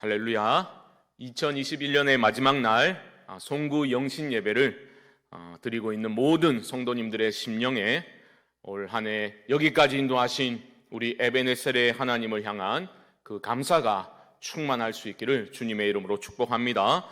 할렐루야. 2021년의 마지막 날 송구 영신 예배를 드리고 있는 모든 성도님들의 심령에 올 한 해 여기까지 인도하신 우리 에베네셀의 하나님을 향한 그 감사가 충만할 수 있기를 주님의 이름으로 축복합니다.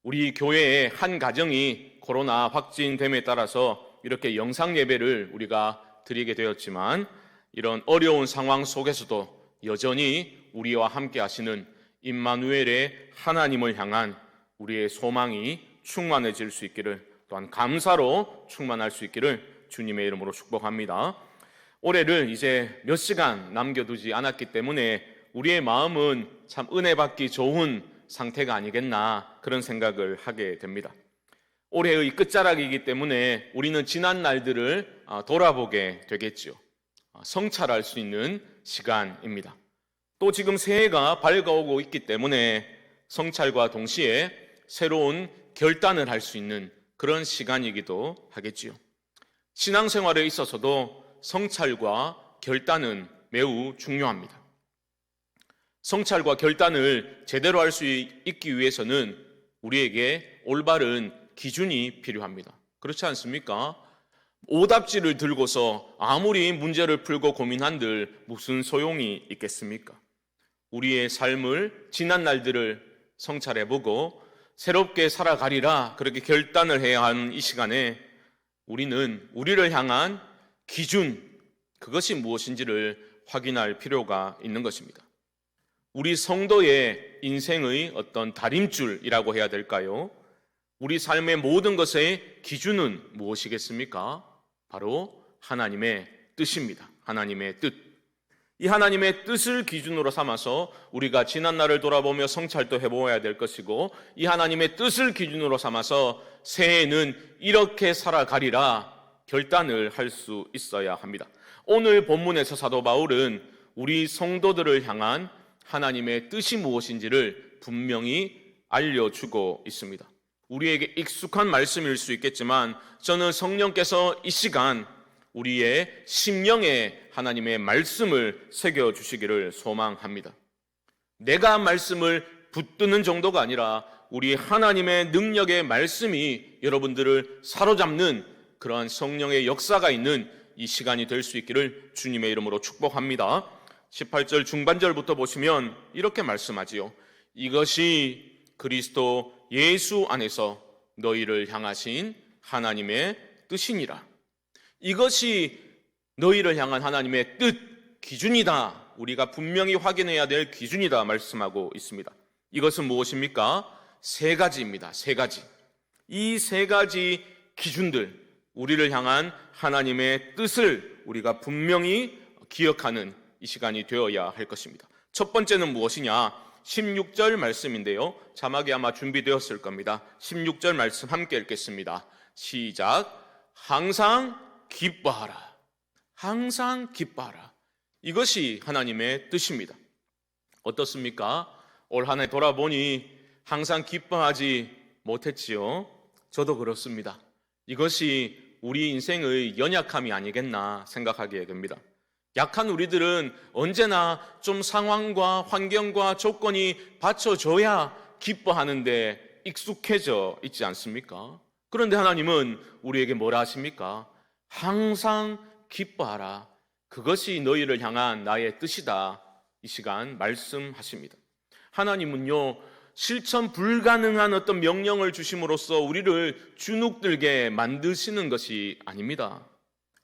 우리 교회의 한 가정이 코로나 확진됨에 따라서 이렇게 영상 예배를 우리가 드리게 되었지만, 이런 어려운 상황 속에서도 여전히 우리와 함께 하시는 임마누엘의 하나님을 향한 우리의 소망이 충만해질 수 있기를, 또한 감사로 충만할 수 있기를 주님의 이름으로 축복합니다. 올해를 이제 몇 시간 남겨두지 않았기 때문에 우리의 마음은 참 은혜 받기 좋은 상태가 아니겠나, 그런 생각을 하게 됩니다. 올해의 끝자락이기 때문에 우리는 지난 날들을 돌아보게 되겠지요. 성찰할 수 있는 시간입니다. 또 지금 새해가 밝아오고 있기 때문에 성찰과 동시에 새로운 결단을 할 수 있는 그런 시간이기도 하겠지요. 신앙생활에 있어서도 성찰과 결단은 매우 중요합니다. 성찰과 결단을 제대로 할 수 있기 위해서는 우리에게 올바른 기준이 필요합니다. 그렇지 않습니까? 오답지를 들고서 아무리 문제를 풀고 고민한들 무슨 소용이 있겠습니까? 우리의 삶을, 지난 날들을 성찰해보고 새롭게 살아가리라, 그렇게 결단을 해야 하는 이 시간에 우리는 우리를 향한 기준, 그것이 무엇인지를 확인할 필요가 있는 것입니다. 우리 성도의 인생의 어떤 다림줄이라고 해야 될까요? 우리 삶의 모든 것의 기준은 무엇이겠습니까? 바로 하나님의 뜻입니다. 하나님의 뜻. 이 하나님의 뜻을 기준으로 삼아서 우리가 지난 날을 돌아보며 성찰도 해보아야 될 것이고, 이 하나님의 뜻을 기준으로 삼아서 새해에는 이렇게 살아가리라 결단을 할 수 있어야 합니다. 오늘 본문에서 사도 바울은 우리 성도들을 향한 하나님의 뜻이 무엇인지를 분명히 알려주고 있습니다. 우리에게 익숙한 말씀일 수 있겠지만, 저는 성령께서 이 시간 우리의 심령에 하나님의 말씀을 새겨주시기를 소망합니다. 내가 말씀을 붙드는 정도가 아니라 우리 하나님의 능력의 말씀이 여러분들을 사로잡는 그러한 성령의 역사가 있는 이 시간이 될 수 있기를 주님의 이름으로 축복합니다. 18절 중반절부터 보시면 이렇게 말씀하지요. 이것이 그리스도 예수 안에서 너희를 향하신 하나님의 뜻이니라. 이것이 너희를 향한 하나님의 뜻, 기준이다. 우리가 분명히 확인해야 될 기준이다 말씀하고 있습니다. 이것은 무엇입니까? 세 가지입니다. 세 가지. 이 세 가지 기준들, 우리를 향한 하나님의 뜻을 우리가 분명히 기억하는 이 시간이 되어야 할 것입니다. 첫 번째는 무엇이냐? 16절 말씀인데요. 자막이 아마 준비되었을 겁니다. 16절 말씀 함께 읽겠습니다. 시작. 항상 기뻐하라. 항상 기뻐하라. 이것이 하나님의 뜻입니다. 어떻습니까? 올 한 해 돌아보니 항상 기뻐하지 못했지요. 저도 그렇습니다. 이것이 우리 인생의 연약함이 아니겠나 생각하게 됩니다. 약한 우리들은 언제나 좀 상황과 환경과 조건이 받쳐줘야 기뻐하는데 익숙해져 있지 않습니까? 그런데 하나님은 우리에게 뭐라 하십니까? 항상 기뻐하라. 그것이 너희를 향한 나의 뜻이다. 이 시간 말씀하십니다. 하나님은요, 실천 불가능한 어떤 명령을 주심으로써 우리를 주눅들게 만드시는 것이 아닙니다.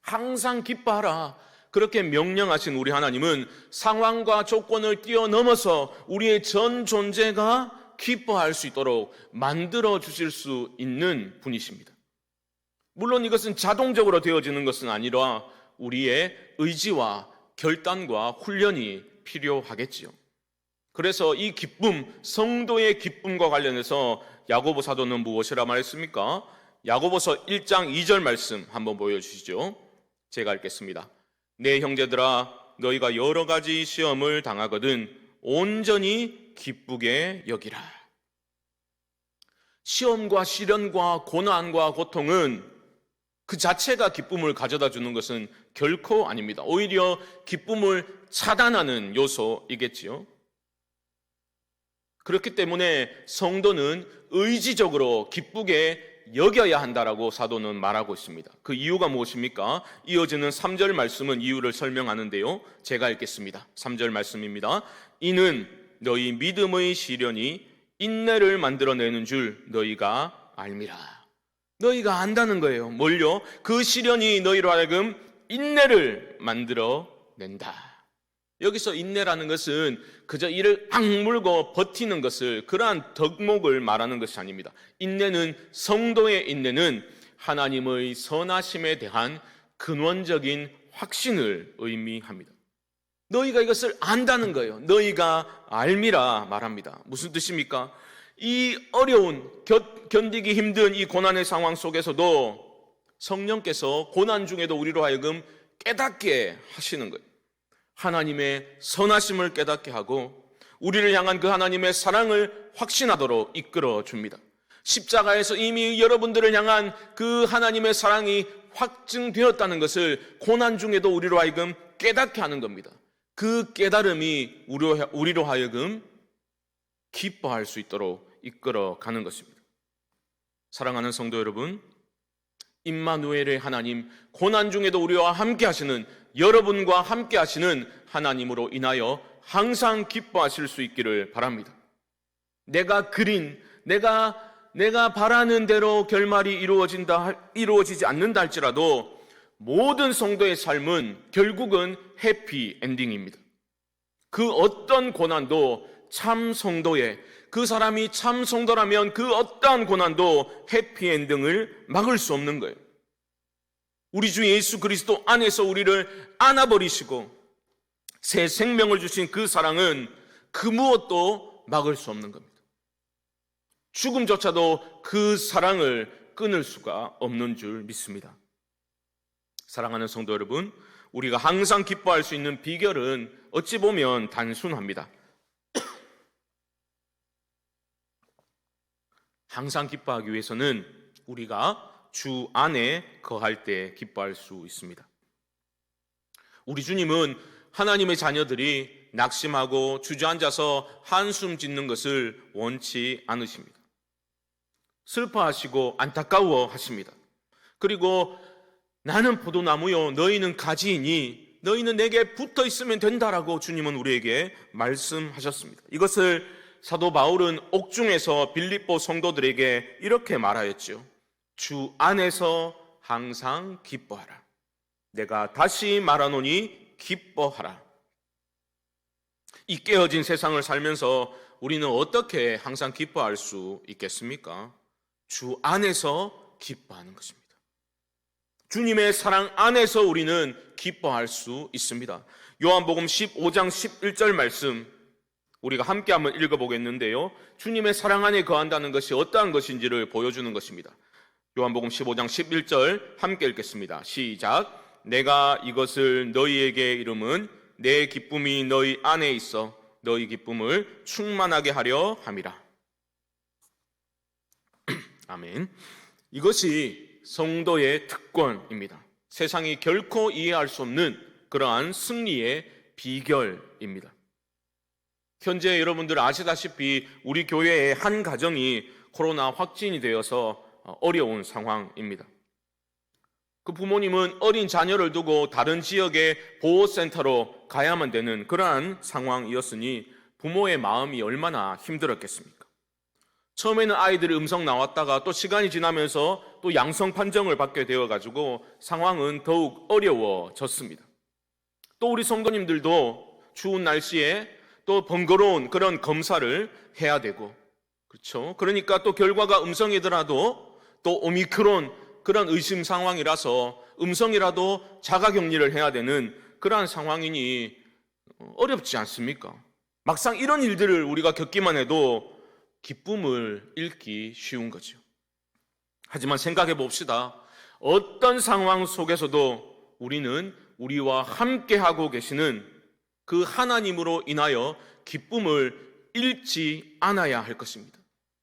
항상 기뻐하라. 그렇게 명령하신 우리 하나님은 상황과 조건을 뛰어넘어서 우리의 전 존재가 기뻐할 수 있도록 만들어 주실 수 있는 분이십니다. 물론 이것은 자동적으로 되어지는 것은 아니라 우리의 의지와 결단과 훈련이 필요하겠지요. 그래서 이 기쁨, 성도의 기쁨과 관련해서 야고보 사도는 무엇이라 말했습니까? 야고보서 1장 2절 말씀 한번 보여주시죠. 제가 읽겠습니다. 내 형제들아, 너희가 여러 가지 시험을 당하거든 온전히 기쁘게 여기라. 시험과 시련과 고난과 고통은 그 자체가 기쁨을 가져다 주는 것은 결코 아닙니다. 오히려 기쁨을 차단하는 요소이겠지요. 그렇기 때문에 성도는 의지적으로 기쁘게 여겨야 한다라고 사도는 말하고 있습니다. 그 이유가 무엇입니까? 이어지는 3절 말씀은 이유를 설명하는데요. 제가 읽겠습니다. 3절 말씀입니다. 이는 너희 믿음의 시련이 인내를 만들어내는 줄 너희가 알미라. 너희가 안다는 거예요. 뭘요? 그 시련이 너희로 하여금 인내를 만들어낸다. 여기서 인내라는 것은 그저 이를 악물고 버티는 것을, 그러한 덕목을 말하는 것이 아닙니다. 인내는, 성도의 인내는 하나님의 선하심에 대한 근원적인 확신을 의미합니다. 너희가 이것을 안다는 거예요. 너희가 알미라 말합니다. 무슨 뜻입니까? 이 어려운, 견디기 힘든 이 고난의 상황 속에서도 성령께서 고난 중에도 우리로 하여금 깨닫게 하시는 거예요. 하나님의 선하심을 깨닫게 하고 우리를 향한 그 하나님의 사랑을 확신하도록 이끌어 줍니다. 십자가에서 이미 여러분들을 향한 그 하나님의 사랑이 확증되었다는 것을 고난 중에도 우리로 하여금 깨닫게 하는 겁니다. 그 깨달음이 우리로 하여금 기뻐할 수 있도록 이끌어 가는 것입니다. 사랑하는 성도 여러분, 임마누엘의 하나님, 고난 중에도 우리와 함께 하시는, 여러분과 함께 하시는 하나님으로 인하여 항상 기뻐하실 수 있기를 바랍니다. 내가 바라는 대로 결말이 이루어지지 않는다 할지라도 모든 성도의 삶은 결국은 해피 엔딩입니다. 그 어떤 고난도 참 성도의, 그 사람이 참 성도라면 그 어떠한 고난도 해피 엔딩을 막을 수 없는 거예요. 우리 주 예수 그리스도 안에서 우리를 안아버리시고 새 생명을 주신 그 사랑은 그 무엇도 막을 수 없는 겁니다. 죽음조차도 그 사랑을 끊을 수가 없는 줄 믿습니다. 사랑하는 성도 여러분, 우리가 항상 기뻐할 수 있는 비결은 어찌 보면 단순합니다. 항상 기뻐하기 위해서는 우리가 주 안에 거할 때 기뻐할 수 있습니다. 우리 주님은 하나님의 자녀들이 낙심하고 주저앉아서 한숨 짓는 것을 원치 않으십니다. 슬퍼하시고 안타까워하십니다. 그리고 나는 포도나무요 너희는 가지이니 너희는 내게 붙어 있으면 된다라고 주님은 우리에게 말씀하셨습니다. 이것을 사도 바울은 옥중에서 빌립보 성도들에게 이렇게 말하였죠. 주 안에서 항상 기뻐하라. 내가 다시 말하노니 기뻐하라. 이 깨어진 세상을 살면서 우리는 어떻게 항상 기뻐할 수 있겠습니까? 주 안에서 기뻐하는 것입니다. 주님의 사랑 안에서 우리는 기뻐할 수 있습니다. 요한복음 15장 11절 말씀 우리가 함께 한번 읽어보겠는데요. 주님의 사랑 안에 거한다는 것이 어떠한 것인지를 보여주는 것입니다. 요한복음 15장 11절 함께 읽겠습니다. 시작. 내가 이것을 너희에게 이름은 내 기쁨이 너희 안에 있어 너희 기쁨을 충만하게 하려 함이라. 아멘. 이것이 성도의 특권입니다. 세상이 결코 이해할 수 없는 그러한 승리의 비결입니다. 현재 여러분들 아시다시피 우리 교회의 한 가정이 코로나 확진이 되어서 어려운 상황입니다. 그 부모님은 어린 자녀를 두고 다른 지역의 보호센터로 가야만 되는 그러한 상황이었으니 부모의 마음이 얼마나 힘들었겠습니까? 처음에는 아이들이 음성 나왔다가 또 시간이 지나면서 또 양성 판정을 받게 되어가지고 상황은 더욱 어려워졌습니다. 또 우리 성도님들도 추운 날씨에 또 번거로운 그런 검사를 해야 되고, 그렇죠? 그러니까 또 결과가 음성이더라도 또 오미크론 그런 의심 상황이라서 음성이라도 자가격리를 해야 되는 그러한 상황이니 어렵지 않습니까? 막상 이런 일들을 우리가 겪기만 해도 기쁨을 잃기 쉬운 거죠. 하지만 생각해 봅시다. 어떤 상황 속에서도 우리는 우리와 함께하고 계시는 그 하나님으로 인하여 기쁨을 잃지 않아야 할 것입니다.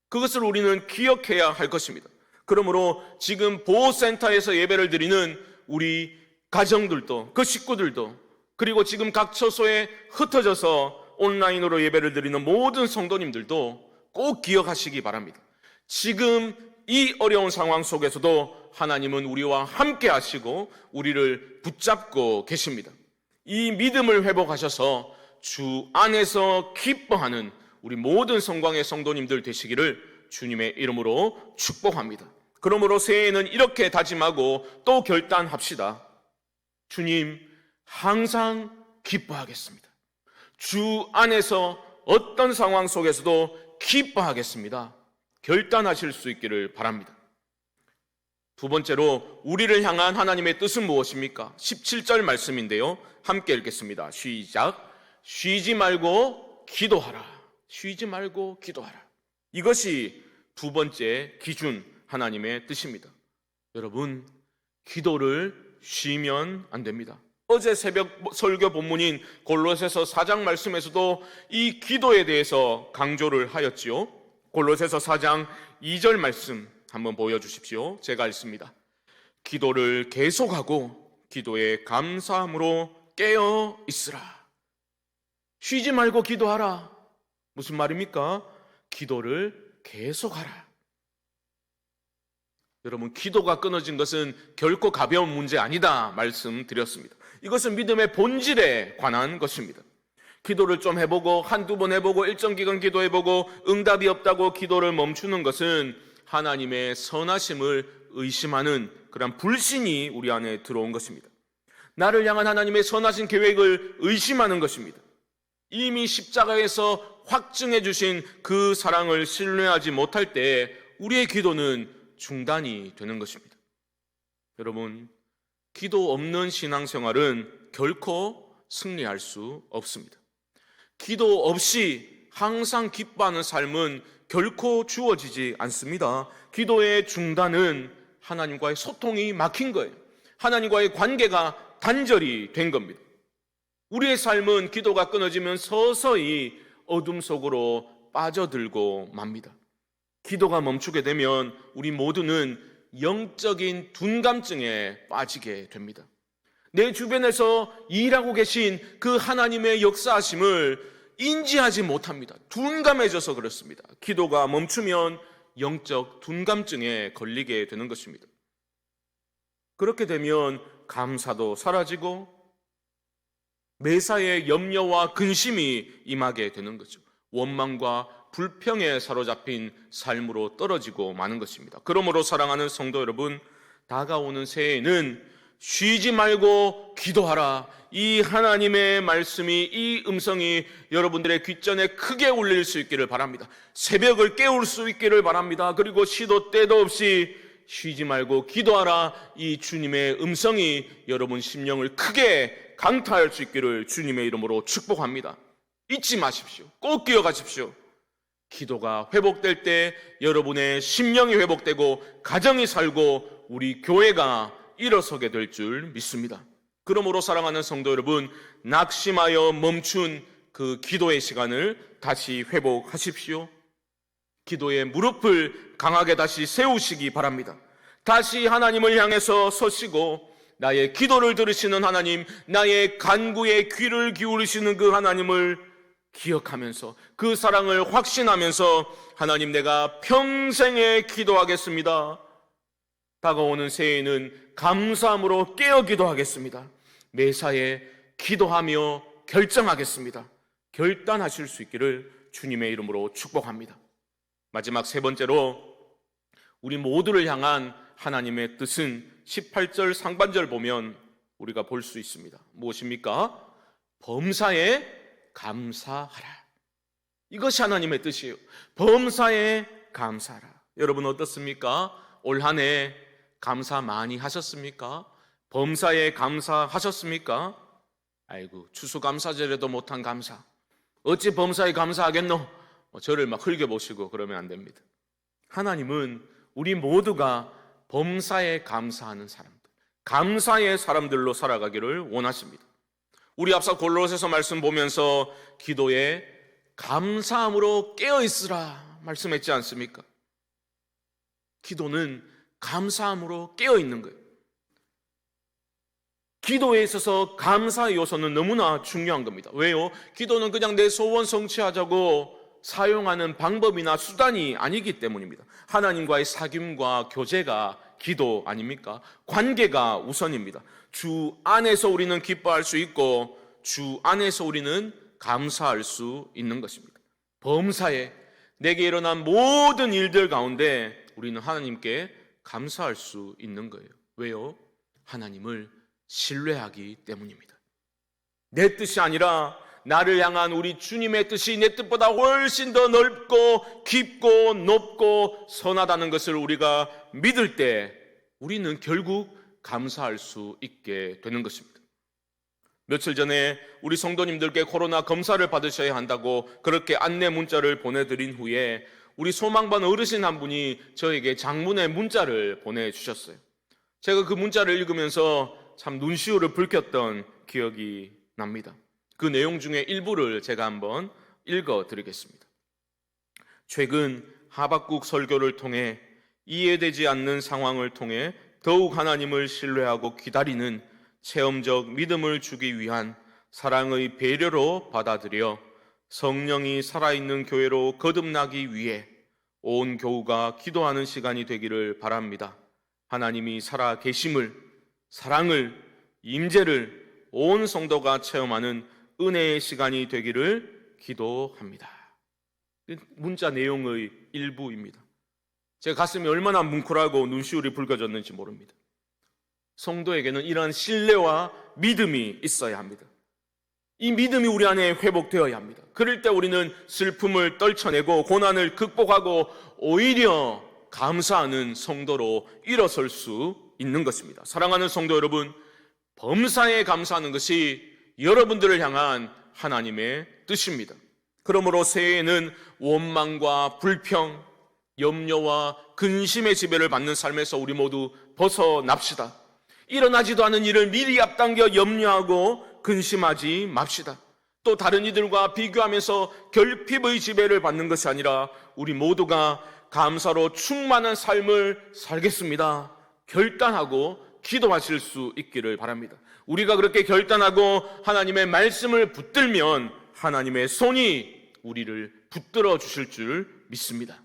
그것을 우리는 기억해야 할 것입니다. 그러므로 지금 보호센터에서 예배를 드리는 우리 가정들도 그 식구들도 그리고 지금 각 처소에 흩어져서 온라인으로 예배를 드리는 모든 성도님들도 꼭 기억하시기 바랍니다. 지금 이 어려운 상황 속에서도 하나님은 우리와 함께 하시고 우리를 붙잡고 계십니다. 이 믿음을 회복하셔서 주 안에서 기뻐하는 우리 모든 성광의 성도님들 되시기를 주님의 이름으로 축복합니다. 그러므로 새해에는 이렇게 다짐하고 또 결단합시다. 주님, 항상 기뻐하겠습니다. 주 안에서 어떤 상황 속에서도 기뻐하겠습니다. 결단하실 수 있기를 바랍니다. 두 번째로 우리를 향한 하나님의 뜻은 무엇입니까? 17절 말씀인데요. 함께 읽겠습니다. 시작. 쉬지 말고 기도하라. 쉬지 말고 기도하라. 이것이 두 번째 기준 하나님의 뜻입니다. 여러분, 기도를 쉬면 안 됩니다. 어제 새벽 설교 본문인 골로새서 4장 말씀에서도 이 기도에 대해서 강조를 하였지요. 골로새서 4장 2절 말씀 한번 보여주십시오. 제가 읽습니다. 기도를 계속하고 기도에 감사함으로 깨어 있으라. 쉬지 말고 기도하라. 무슨 말입니까? 기도를 계속하라. 여러분, 기도가 끊어진 것은 결코 가벼운 문제 아니다 말씀드렸습니다. 이것은 믿음의 본질에 관한 것입니다. 기도를 좀 해보고 한두 번 해보고 일정 기간 기도해보고 응답이 없다고 기도를 멈추는 것은 하나님의 선하심을 의심하는 그런 불신이 우리 안에 들어온 것입니다. 나를 향한 하나님의 선하신 계획을 의심하는 것입니다. 이미 십자가에서 확증해 주신 그 사랑을 신뢰하지 못할 때 우리의 기도는 중단이 되는 것입니다. 여러분, 기도 없는 신앙생활은 결코 승리할 수 없습니다. 기도 없이 항상 기뻐하는 삶은 결코 주어지지 않습니다. 기도의 중단은 하나님과의 소통이 막힌 거예요. 하나님과의 관계가 단절이 된 겁니다. 우리의 삶은 기도가 끊어지면 서서히 어둠 속으로 빠져들고 맙니다. 기도가 멈추게 되면 우리 모두는 영적인 둔감증에 빠지게 됩니다. 내 주변에서 일하고 계신 그 하나님의 역사하심을 인지하지 못합니다. 둔감해져서 그렇습니다. 기도가 멈추면 영적 둔감증에 걸리게 되는 것입니다. 그렇게 되면 감사도 사라지고 매사에 염려와 근심이 임하게 되는 거죠. 원망과 불평에 사로잡힌 삶으로 떨어지고 마는 것입니다. 그러므로 사랑하는 성도 여러분, 다가오는 새해에는 쉬지 말고 기도하라. 이 하나님의 말씀이, 이 음성이 여러분들의 귓전에 크게 울릴 수 있기를 바랍니다. 새벽을 깨울 수 있기를 바랍니다. 그리고 시도 때도 없이 쉬지 말고 기도하라. 이 주님의 음성이 여러분 심령을 크게 강타할 수 있기를 주님의 이름으로 축복합니다. 잊지 마십시오. 꼭 기억하십시오. 기도가 회복될 때 여러분의 심령이 회복되고 가정이 살고 우리 교회가 일어서게 될 줄 믿습니다. 그러므로 사랑하는 성도 여러분, 낙심하여 멈춘 그 기도의 시간을 다시 회복하십시오. 기도의 무릎을 강하게 다시 세우시기 바랍니다. 다시 하나님을 향해서 서시고 나의 기도를 들으시는 하나님, 나의 간구에 귀를 기울이시는 그 하나님을 기억하면서 그 사랑을 확신하면서 하나님, 내가 평생에 기도하겠습니다. 다가오는 새해에는 감사함으로 깨어 기도하겠습니다. 매사에 기도하며 결정하겠습니다. 결단하실 수 있기를 주님의 이름으로 축복합니다. 마지막 세 번째로 우리 모두를 향한 하나님의 뜻은 18절 상반절 보면 우리가 볼 수 있습니다. 무엇입니까? 범사에 감사하라. 이것이 하나님의 뜻이에요. 범사에 감사하라. 여러분 어떻습니까? 올 한 해 감사 많이 하셨습니까? 범사에 감사하셨습니까? 아이고, 추수감사절에도 못한 감사, 어찌 범사에 감사하겠노? 저를 막 흘겨보시고 그러면 안 됩니다. 하나님은 우리 모두가 범사에 감사하는 사람들, 감사의 사람들로 살아가기를 원하십니다. 우리 앞서 골로새서 말씀 보면서 기도에 감사함으로 깨어있으라 말씀했지 않습니까? 기도는 감사함으로 깨어있는 거예요. 기도에 있어서 감사의 요소는 너무나 중요한 겁니다. 왜요? 기도는 그냥 내 소원 성취하자고 사용하는 방법이나 수단이 아니기 때문입니다. 하나님과의 사귐과 교제가 기도 아닙니까? 관계가 우선입니다. 주 안에서 우리는 기뻐할 수 있고 주 안에서 우리는 감사할 수 있는 것입니다. 범사에 내게 일어난 모든 일들 가운데 우리는 하나님께 감사할 수 있는 거예요. 왜요? 하나님을 신뢰하기 때문입니다. 내 뜻이 아니라 나를 향한 우리 주님의 뜻이 내 뜻보다 훨씬 더 넓고 깊고 높고 선하다는 것을 우리가 믿을 때 우리는 결국 감사할 수 있게 되는 것입니다. 며칠 전에 우리 성도님들께 코로나 검사를 받으셔야 한다고 그렇게 안내 문자를 보내드린 후에 우리 소망반 어르신 한 분이 저에게 장문의 문자를 보내주셨어요. 제가 그 문자를 읽으면서 참 눈시울을 붉혔던 기억이 납니다. 그 내용 중에 일부를 제가 한번 읽어드리겠습니다. 최근 하박국 설교를 통해 이해되지 않는 상황을 통해 더욱 하나님을 신뢰하고 기다리는 체험적 믿음을 주기 위한 사랑의 배려로 받아들여 성령이 살아있는 교회로 거듭나기 위해 온 교우가 기도하는 시간이 되기를 바랍니다. 하나님이 살아 계심을, 사랑을, 임재를 온 성도가 체험하는 은혜의 시간이 되기를 기도합니다. 문자 내용의 일부입니다. 제 가슴이 얼마나 뭉클하고 눈시울이 붉어졌는지 모릅니다. 성도에게는 이러한 신뢰와 믿음이 있어야 합니다. 이 믿음이 우리 안에 회복되어야 합니다. 그럴 때 우리는 슬픔을 떨쳐내고 고난을 극복하고 오히려 감사하는 성도로 일어설 수 있는 것입니다. 사랑하는 성도 여러분, 범사에 감사하는 것이 여러분들을 향한 하나님의 뜻입니다. 그러므로 새해에는 원망과 불평, 염려와 근심의 지배를 받는 삶에서 우리 모두 벗어납시다. 일어나지도 않은 일을 미리 앞당겨 염려하고 근심하지 맙시다. 또 다른 이들과 비교하면서 결핍의 지배를 받는 것이 아니라 우리 모두가 감사로 충만한 삶을 살겠습니다. 결단하고 기도하실 수 있기를 바랍니다. 우리가 그렇게 결단하고 하나님의 말씀을 붙들면 하나님의 손이 우리를 붙들어 주실 줄 믿습니다.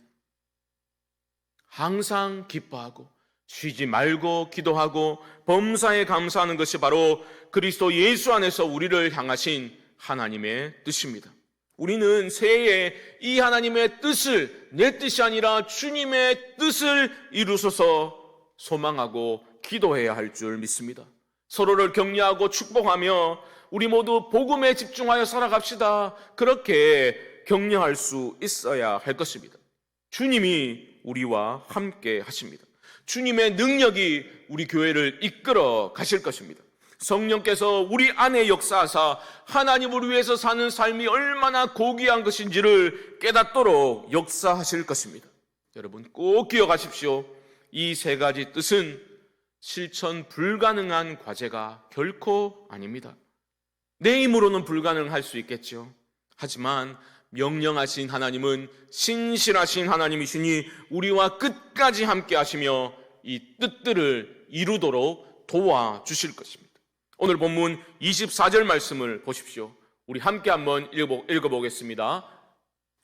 항상 기뻐하고 쉬지 말고 기도하고 범사에 감사하는 것이 바로 그리스도 예수 안에서 우리를 향하신 하나님의 뜻입니다. 우리는 새해에 이 하나님의 뜻을, 내 뜻이 아니라 주님의 뜻을 이루소서 소망하고 기도해야 할 줄 믿습니다. 서로를 격려하고 축복하며 우리 모두 복음에 집중하여 살아갑시다. 그렇게 격려할 수 있어야 할 것입니다. 주님이 우리와 함께 하십니다. 주님의 능력이 우리 교회를 이끌어 가실 것입니다. 성령께서 우리 안에 역사하사 하나님을 위해서 사는 삶이 얼마나 고귀한 것인지를 깨닫도록 역사하실 것입니다. 여러분 꼭 기억하십시오. 이 세 가지 뜻은 실천 불가능한 과제가 결코 아닙니다. 내 힘으로는 불가능할 수 있겠죠. 하지만 명령하신 하나님은 신실하신 하나님이시니 우리와 끝까지 함께 하시며 이 뜻들을 이루도록 도와주실 것입니다. 오늘 본문 24절 말씀을 보십시오. 우리 함께 한번 읽어보겠습니다.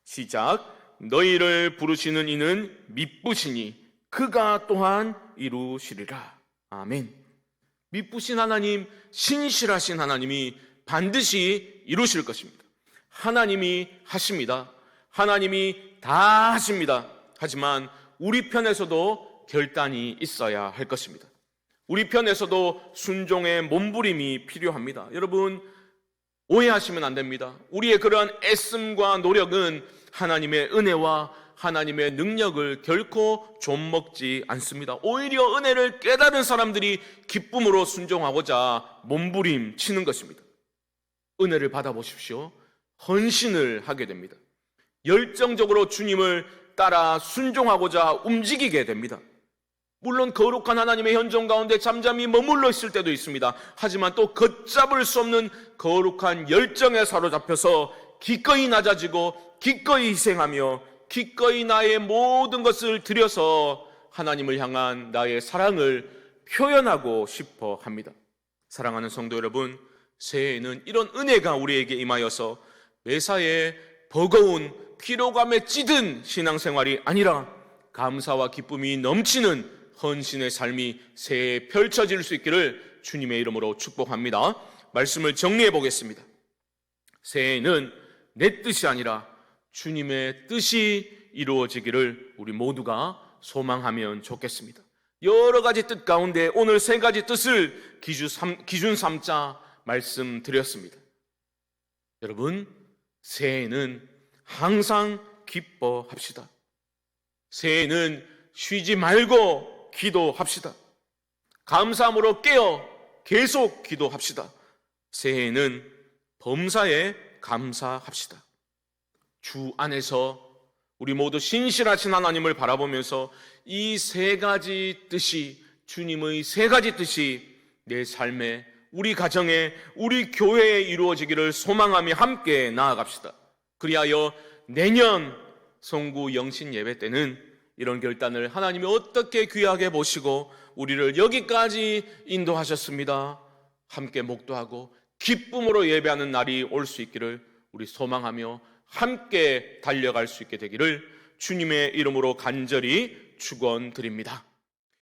시작. 너희를 부르시는 이는 미쁘시니 그가 또한 이루시리라. 아멘. 미쁘신 하나님, 신실하신 하나님이 반드시 이루실 것입니다. 하나님이 하십니다. 하나님이 다 하십니다. 하지만 우리 편에서도 결단이 있어야 할 것입니다. 우리 편에서도 순종의 몸부림이 필요합니다. 여러분 오해하시면 안 됩니다. 우리의 그러한 애씀과 노력은 하나님의 은혜와 하나님의 능력을 결코 좀먹지 않습니다. 오히려 은혜를 깨달은 사람들이 기쁨으로 순종하고자 몸부림 치는 것입니다. 은혜를 받아보십시오. 헌신을 하게 됩니다. 열정적으로 주님을 따라 순종하고자 움직이게 됩니다. 물론 거룩한 하나님의 현존 가운데 잠잠히 머물러 있을 때도 있습니다. 하지만 또 걷잡을 수 없는 거룩한 열정에 사로잡혀서 기꺼이 낮아지고 기꺼이 희생하며 기꺼이 나의 모든 것을 들여서 하나님을 향한 나의 사랑을 표현하고 싶어 합니다. 사랑하는 성도 여러분, 새해에는 이런 은혜가 우리에게 임하여서 매사에 버거운 피로감에 찌든 신앙생활이 아니라 감사와 기쁨이 넘치는 헌신의 삶이 새해에 펼쳐질 수 있기를 주님의 이름으로 축복합니다. 말씀을 정리해 보겠습니다. 새해에는 내 뜻이 아니라 주님의 뜻이 이루어지기를 우리 모두가 소망하면 좋겠습니다. 여러 가지 뜻 가운데 오늘 세 가지 뜻을 기준 삼자 말씀드렸습니다. 여러분, 새해에는 항상 기뻐합시다. 새해에는 쉬지 말고 기도합시다. 감사함으로 깨어 계속 기도합시다. 새해에는 범사에 감사합시다. 주 안에서 우리 모두 신실하신 하나님을 바라보면서 이 세 가지 뜻이, 주님의 세 가지 뜻이 내 삶에, 우리 가정에, 우리 교회에 이루어지기를 소망하며 함께 나아갑시다. 그리하여 내년 성구 영신 예배 때는 이런 결단을 하나님이 어떻게 귀하게 보시고 우리를 여기까지 인도하셨습니다. 함께 목도하고 기쁨으로 예배하는 날이 올 수 있기를 우리 소망하며 함께 달려갈 수 있게 되기를 주님의 이름으로 간절히 축원드립니다.